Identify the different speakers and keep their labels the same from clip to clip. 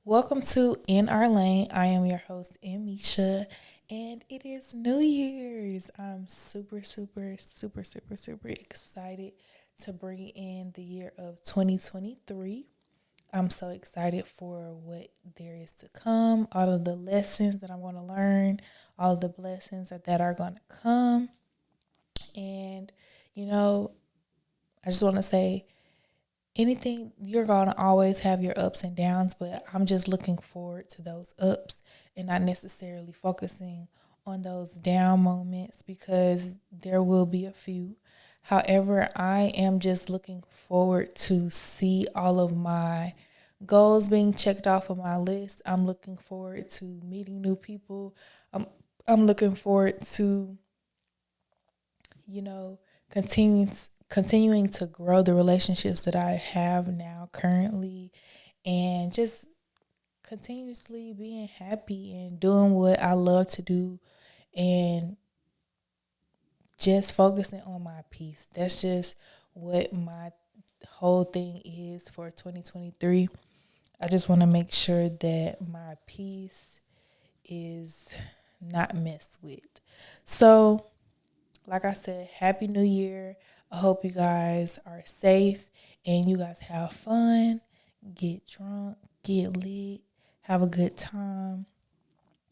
Speaker 1: Welcome to In Our Lane. I am your host, Emmeisha, and it is New Year's. I'm super excited to bring in the year of 2023. I'm so excited for what there is to come, all of the lessons that I'm going to learn, all of the blessings that are going to come. And, you know, I just want to say, anything, you're going to always have your ups and downs, but I'm just looking forward to those ups and not necessarily focusing on those down moments because there will be a few. However, I am just looking forward to see all of my goals being checked off of my list. I'm looking forward to meeting new people. I'm looking forward to, you know, continuing to grow the relationships that I have now currently, and just continuously being happy and doing what I love to do, and just focusing on my peace. That's just what my whole thing is for 2023. I just want to make sure that my peace is not messed with. So, like I said, Happy New Year. I hope you guys are safe and you guys have fun, get drunk, get lit, have a good time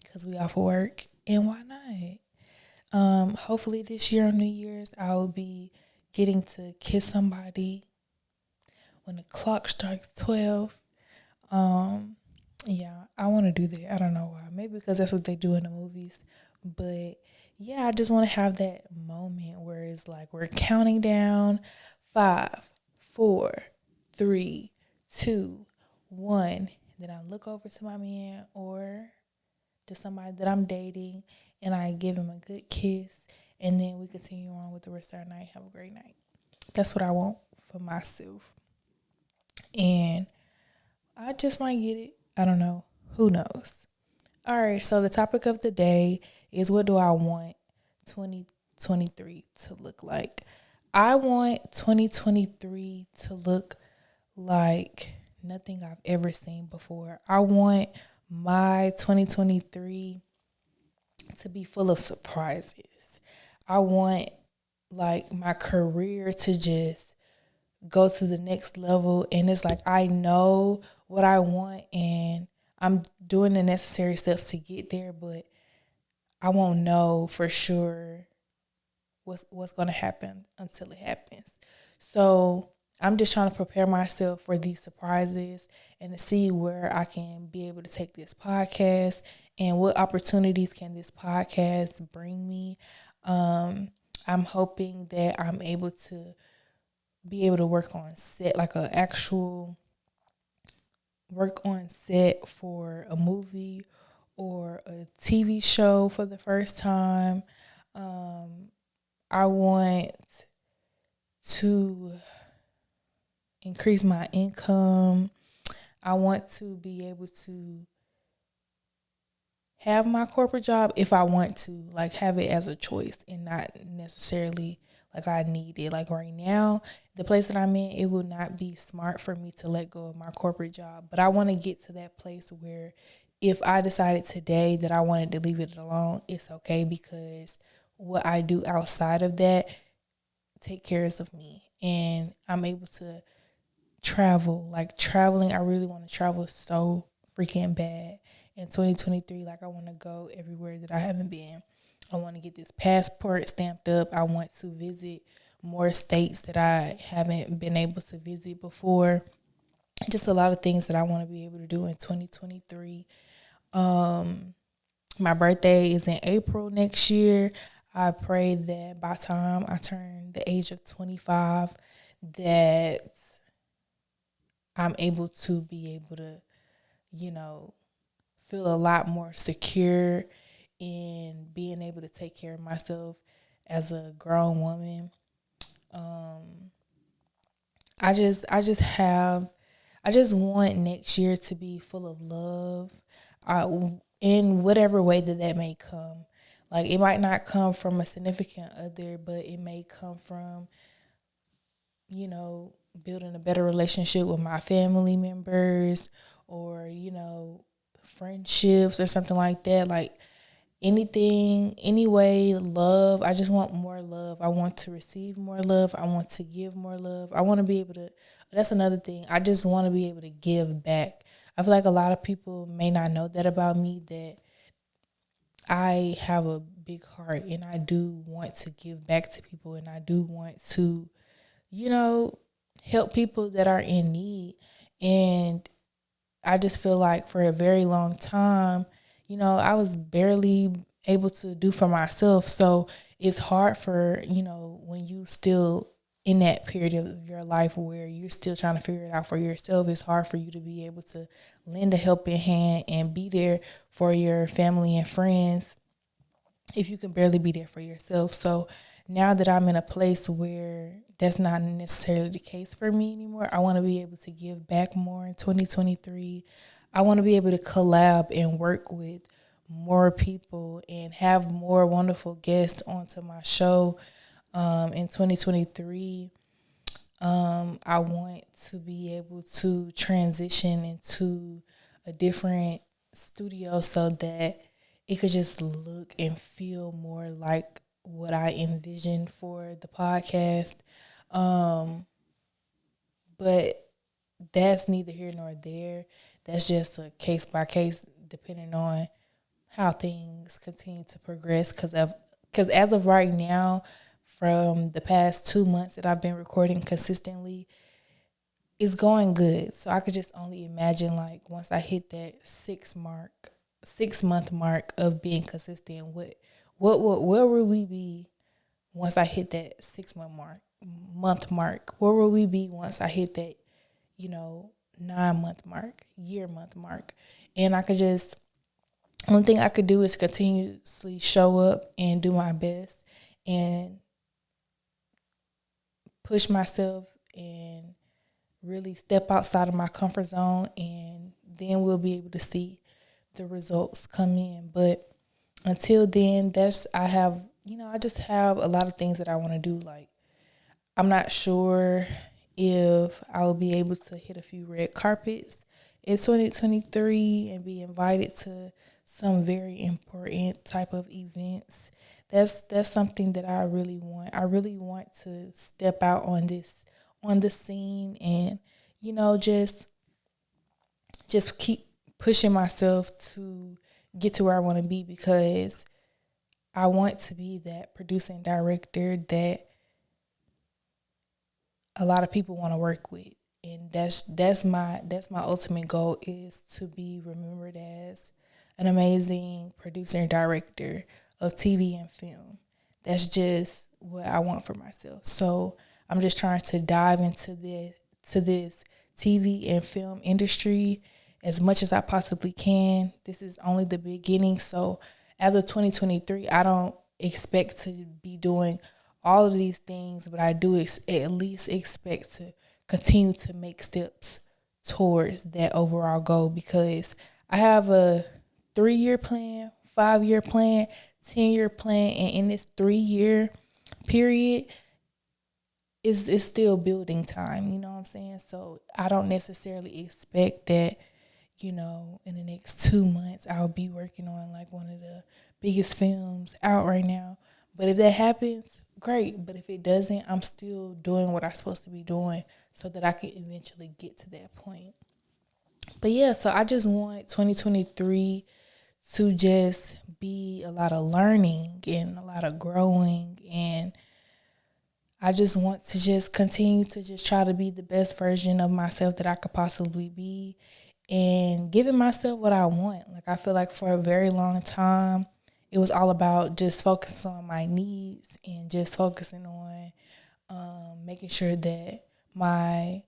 Speaker 1: because we off of work. And why not? Hopefully this year on New Year's, I will be getting to kiss somebody when the clock strikes 12. Yeah, I want to do that. I don't know why. Maybe because that's what they do in the movies. But yeah, I just want to have that moment where it's like we're counting down 5, 4, 3, 2, 1. Then I look over to my man or to somebody that I'm dating and I give him a good kiss. And then we continue on with the rest of our night. Have a great night. That's what I want for myself. And I just might get it. I don't know. Who knows? All right. So the topic of the day is, what do I want 2023 to look like? I want 2023 to look like nothing I've ever seen before. I want my 2023 to be full of surprises. I want like my career to just go to the next level, and it's like I know what I want and I'm doing the necessary steps to get there, but I won't know for sure what's going to happen until it happens. So I'm just trying to prepare myself for these surprises and to see where I can be able to take this podcast and what opportunities can this podcast bring me. I'm hoping that I'm able to be able to work on set, like a actual work on set for a movie or a TV show for the first time. I want to increase my income. I want to be able to have my corporate job if I want to, like have it as a choice and not necessarily like I need it. Like right now, the place that I'm in, it would not be smart for me to let go of my corporate job. But I want to get to that place where if I decided today that I wanted to leave it alone, it's okay, because what I do outside of that take cares of me. And I'm able to travel. Like traveling, I really want to travel so freaking bad. In 2023, like I want to go everywhere that I haven't been. I want to get this passport stamped up. I want to visit more states that I haven't been able to visit before. Just a lot of things that I want to be able to do in 2023. My birthday is in April next year. I pray that by the time I turn the age of 25, that I'm able to be able to, feel a lot more secure in being able to take care of myself as a grown woman. I just want next year to be full of love, in whatever way that may come. Like it might not come from a significant other, but it may come from, building a better relationship with my family members, or, friendships or something like that. Like anything, anyway, love. I just want more love. I want to receive more love. I want to give more love. I want to be able to, that's another thing. I just want to be able to give back. I feel like a lot of people may not know that about me, that I have a big heart and I do want to give back to people, and I do want to, you know, help people that are in need. And I just feel like for a very long time, I was barely able to do for myself. So it's hard for, when you still in that period of your life where you're still trying to figure it out for yourself, it's hard for you to be able to lend a helping hand and be there for your family and friends if you can barely be there for yourself. So now that I'm in a place where that's not necessarily the case for me anymore, I want to be able to give back more in 2023. I want to be able to collab and work with more people and have more wonderful guests onto my show in 2023. I want to be able to transition into a different studio so that it could just look and feel more like what I envisioned for the podcast. But that's neither here nor there. That's just a case by case, depending on how things continue to progress. Because as of right now, from the past 2 months that I've been recording consistently, it's going good. So I could just only imagine, like, once I hit that 6 month mark of being consistent, where will we be once I hit that 6 month mark? Where will we be once I hit that, 9 month mark, month mark? And one thing I could do is continuously show up and do my best and push myself and really step outside of my comfort zone, and then we'll be able to see the results come in. But until then, I just have a lot of things that I want to do. Like, I'm not sure if I will be able to hit a few red carpets in 2023 and be invited to some very important type of events. That's something that I really want. I really want to step out on the scene and, just keep pushing myself to get to where I want to be, because I want to be that producing director that a lot of people want to work with. And that's my ultimate goal, is to be remembered as an amazing producer and director of TV and film. That's just what I want for myself. So I'm just trying to dive into this TV and film industry as much as I possibly can. This is only the beginning. So as of 2023, I don't expect to be doing all of these things, but I do at least expect to continue to make steps towards that overall goal, because I have a 3-year plan, 5-year plan, 10-year plan, and in this 3-year period, it's still building time. You know what I'm saying? So I don't necessarily expect that, in the next 2 months, I'll be working on like one of the biggest films out right now. But if that happens, great. But if it doesn't, I'm still doing what I'm supposed to be doing so that I can eventually get to that point. But yeah, so I just want 2023 to just be a lot of learning and a lot of growing, and I just want to just continue to just try to be the best version of myself that I could possibly be, and giving myself what I want. Like, I feel like for a very long time, it was all about just focusing on my needs and just focusing on making sure that my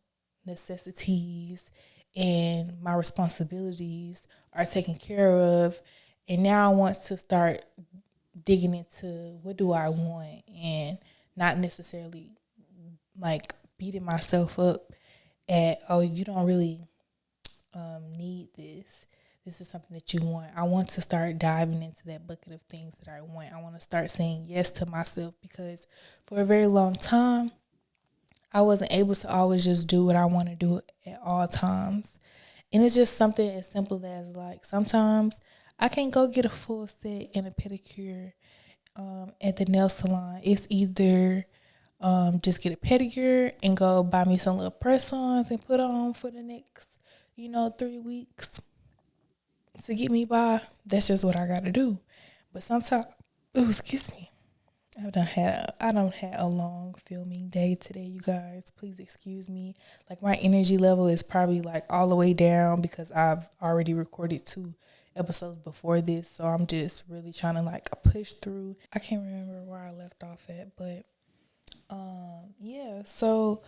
Speaker 1: necessities and my responsibilities are taken care of. And now I want to start digging into, what do I want, and not necessarily like beating myself up at, oh, you don't really need this. This is something that you want. I want to start diving into that bucket of things that I want. I want to start saying yes to myself, because for a very long time, I wasn't able to always just do what I want to do at all times. And it's just something as simple as like sometimes I can't go get a full set and a pedicure at the nail salon. It's either just get a pedicure and go buy me some little press-ons and put on for the next, 3 weeks to get me by. That's just what I gotta do. But sometimes, oh, excuse me. I don't have a long filming day today, you guys. Please excuse me. Like my energy level is probably like all the way down because I've already recorded 2 episodes before this, so I'm just really trying to like push through. I can't remember where I left off at, but yeah. So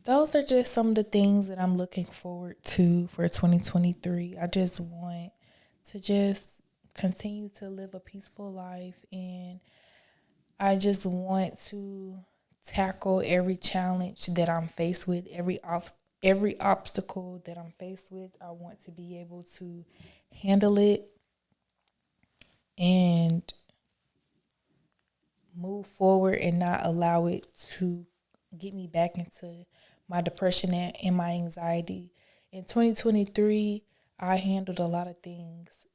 Speaker 1: those are just some of the things that I'm looking forward to for 2023. I just want to just continue to live a peaceful life, and I just want to tackle every challenge that I'm faced with, every obstacle that I'm faced with. I want to be able to handle it and move forward and not allow it to get me back into my depression and my anxiety. In 2023, I handled a lot of things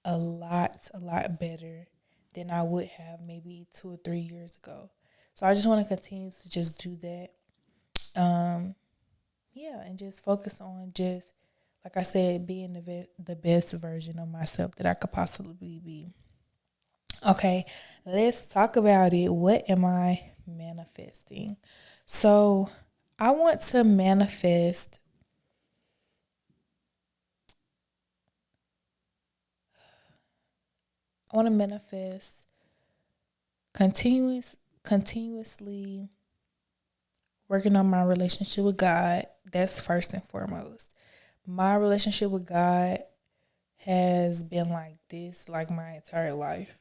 Speaker 1: a lot better than I would have maybe 2 or 3 years ago. So I just want to continue to just do that. Yeah, and just focus on just, like I said, being the best version of myself that I could possibly be. Okay, let's talk about it. What am I manifesting? So I want to manifest I want to manifest continuously working on my relationship with God. That's first and foremost. My relationship with God has been like this like my entire life.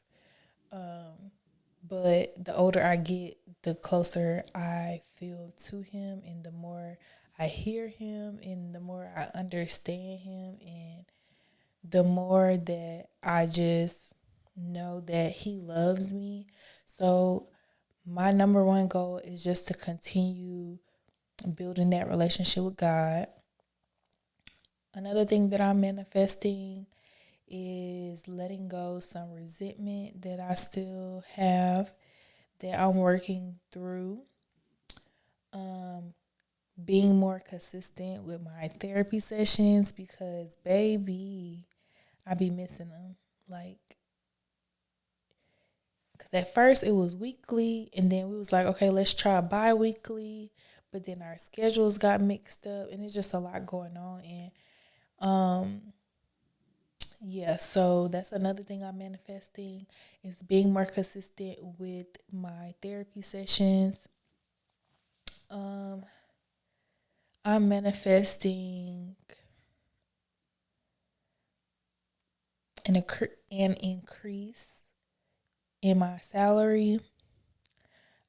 Speaker 1: But the older I get, the closer I feel to him, and the more I hear him, and the more I understand him, and the more that I just know that he loves me. So my number one goal is just to continue building that relationship with God. Another thing that I'm manifesting is letting go some resentment that I still have that I'm working through. Being more consistent with my therapy sessions because, baby, I be missing them. Like, because at first it was weekly, and then we was like, okay, let's try bi-weekly. But then our schedules got mixed up, and it's just a lot going on. And yeah, so that's another thing I'm manifesting is being more consistent with my therapy sessions. I'm manifesting an increase in my salary.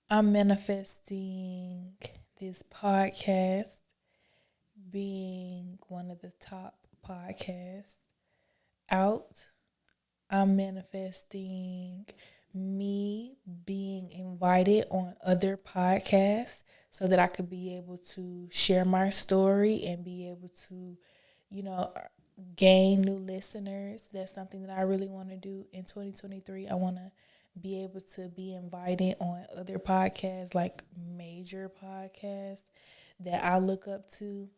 Speaker 1: I'm manifesting this podcast being one of the top podcasts out. I'm manifesting me being invited on other podcasts so that I could be able to share my story and be able to, you know, gain new listeners. That's something that I really want to do in 2023. I want to be able to be invited on other podcasts, like major podcasts that I look up to.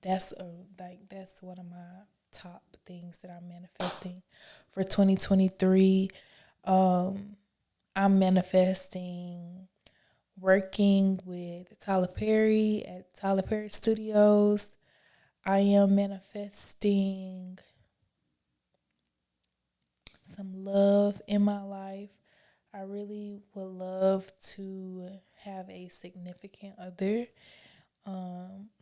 Speaker 1: That's one of my top things that I'm manifesting for 2023. I'm manifesting working with Tyler Perry at Tyler Perry Studios. I am manifesting some love in my life. I really would love to have a significant other.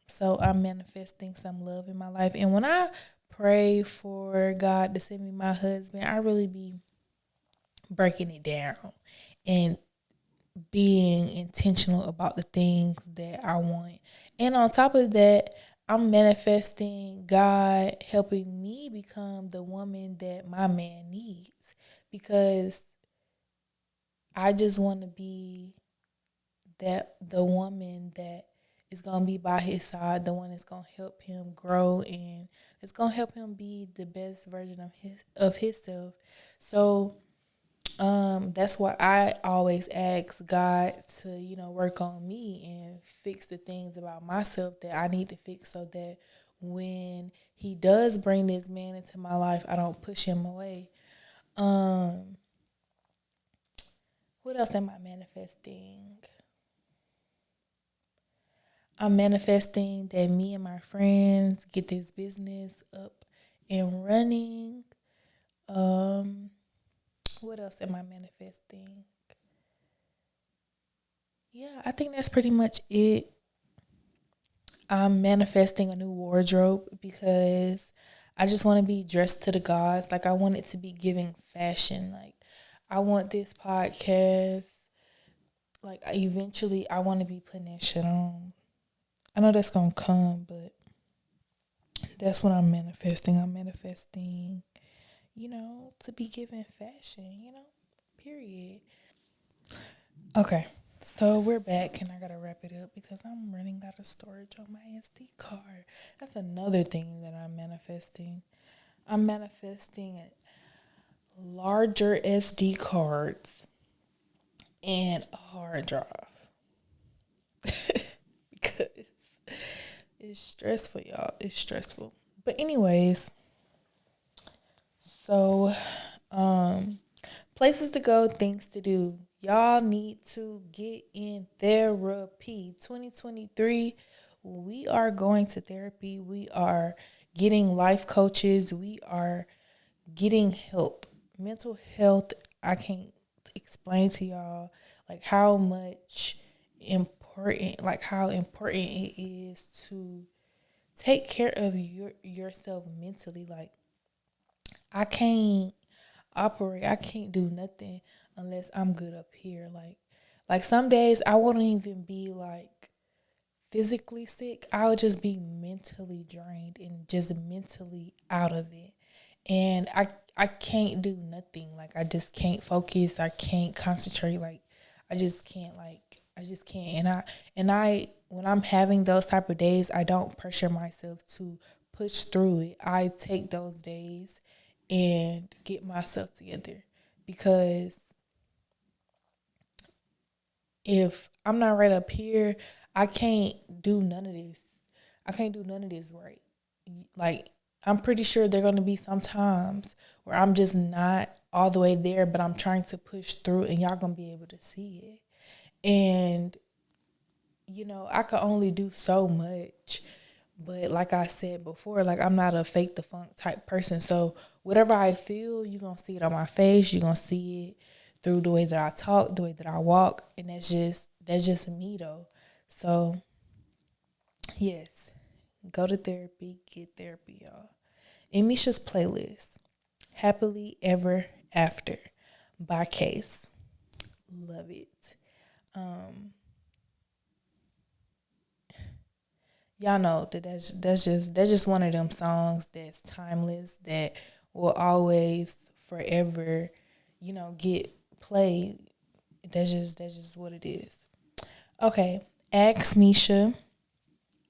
Speaker 1: So I'm manifesting some love in my life. And when I pray for God to send me my husband, I really be breaking it down and being intentional about the things that I want. And on top of that, I'm manifesting God helping me become the woman that my man needs, because I just want to be the woman that is going to be by his side, the one that's going to help him grow, and it's going to help him be the best version of himself. So that's why I always ask God to, work on me and fix the things about myself that I need to fix, so that when he does bring this man into my life, I don't push him away. Um, what else am I manifesting? I'm manifesting that me and my friends get this business up and running. What else am I manifesting? Yeah, I think that's pretty much it. I'm manifesting a new wardrobe because I just want to be dressed to the gods. Like, I want it to be giving fashion. Like, I want this podcast. Like, eventually, I want to be putting that shit on. I know that's gonna come, but that's what I'm manifesting. I'm manifesting, to be given fashion. Period. Okay. So we're back, and I gotta wrap it up because I'm running out of storage on my SD card. That's another thing that I'm manifesting. I'm manifesting larger SD cards and a hard drive because it's stressful, y'all. It's stressful. But anyways, so places to go, things to do. Y'all need to get in therapy. 2023, we are going to therapy. We are getting life coaches. We are getting help. Mental health, I can't explain to y'all like how important it is to take care of yourself mentally. Like, I can't I can't do nothing unless I'm good up here. Like some days I wouldn't even be like physically sick. I would just be mentally drained and just mentally out of it. And I can't do nothing. Like, I just can't focus. I can't concentrate. Like, I just can't. And I when I'm having those type of days, I don't pressure myself to push through it. I take those days and get myself together, because if I'm not right up here, I can't do none of this. I can't do none of this right. Like, I'm pretty sure there are going to be some times where I'm just not all the way there, but I'm trying to push through, and y'all going to be able to see it. And, I can only do so much. But like I said before, like, I'm not a fake the funk type person. So whatever I feel, you're going to see it on my face. You're going to see it through the way that I talk, the way that I walk. And that's just me, though. So, yes, go to therapy, get therapy, y'all. Emmeisha's playlist, Happily Ever After by Case. Love it. Y'all know that that's just one of them songs that's timeless, that will always forever, get played. That's just what it is. Okay, ask Misha.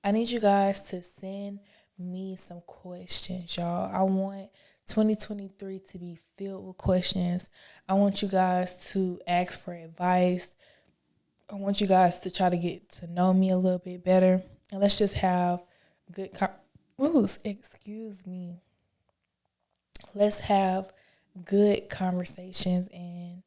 Speaker 1: I need you guys to send me some questions, y'all. I want 2023 to be filled with questions. I want you guys to ask for advice. I want you guys to try to get to know me a little bit better. And let's just have good excuse me. Let's have good conversations. And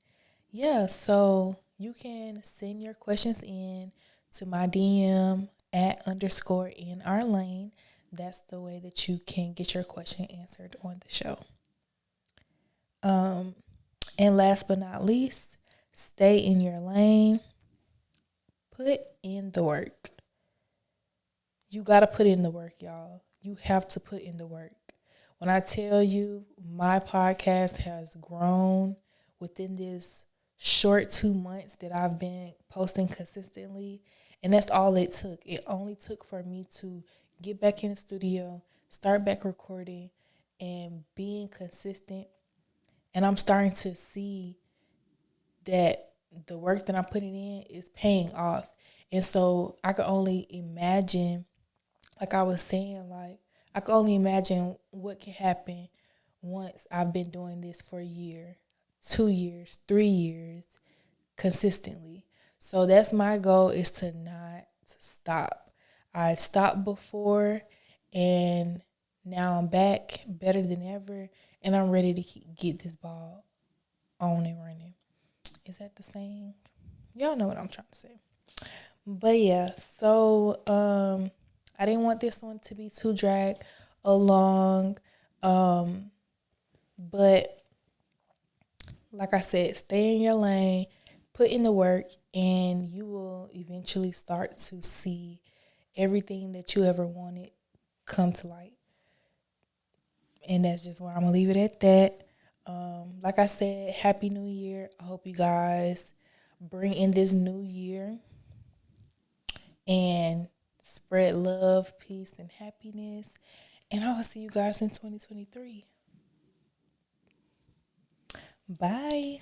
Speaker 1: yeah, so you can send your questions in to my DM at _ in our lane. That's the way that you can get your question answered on the show. And last but not least, stay in your lane. Put in the work. You got to put in the work, y'all. You have to put in the work. When I tell you my podcast has grown within this short 2 months that I've been posting consistently, and that's all it took. It only took for me to get back in the studio, start back recording, and being consistent. And I'm starting to see that the work that I'm putting in is paying off. And so I could only imagine, like I was saying, like I could only imagine what can happen once I've been doing this for a year, 2 years, 3 years consistently. So that's my goal, is to not stop. I stopped before, and now I'm back better than ever, and I'm ready to get this ball on and running. Is that the same? Y'all know what I'm trying to say. But yeah, so I didn't want this one to be too dragged along. But like I said, stay in your lane, put in the work, and you will eventually start to see everything that you ever wanted come to light. And that's just where I'm going to leave it at that. Like I said, Happy New Year. I hope you guys bring in this new year and spread love, peace, and happiness. And I will see you guys in 2023. Bye.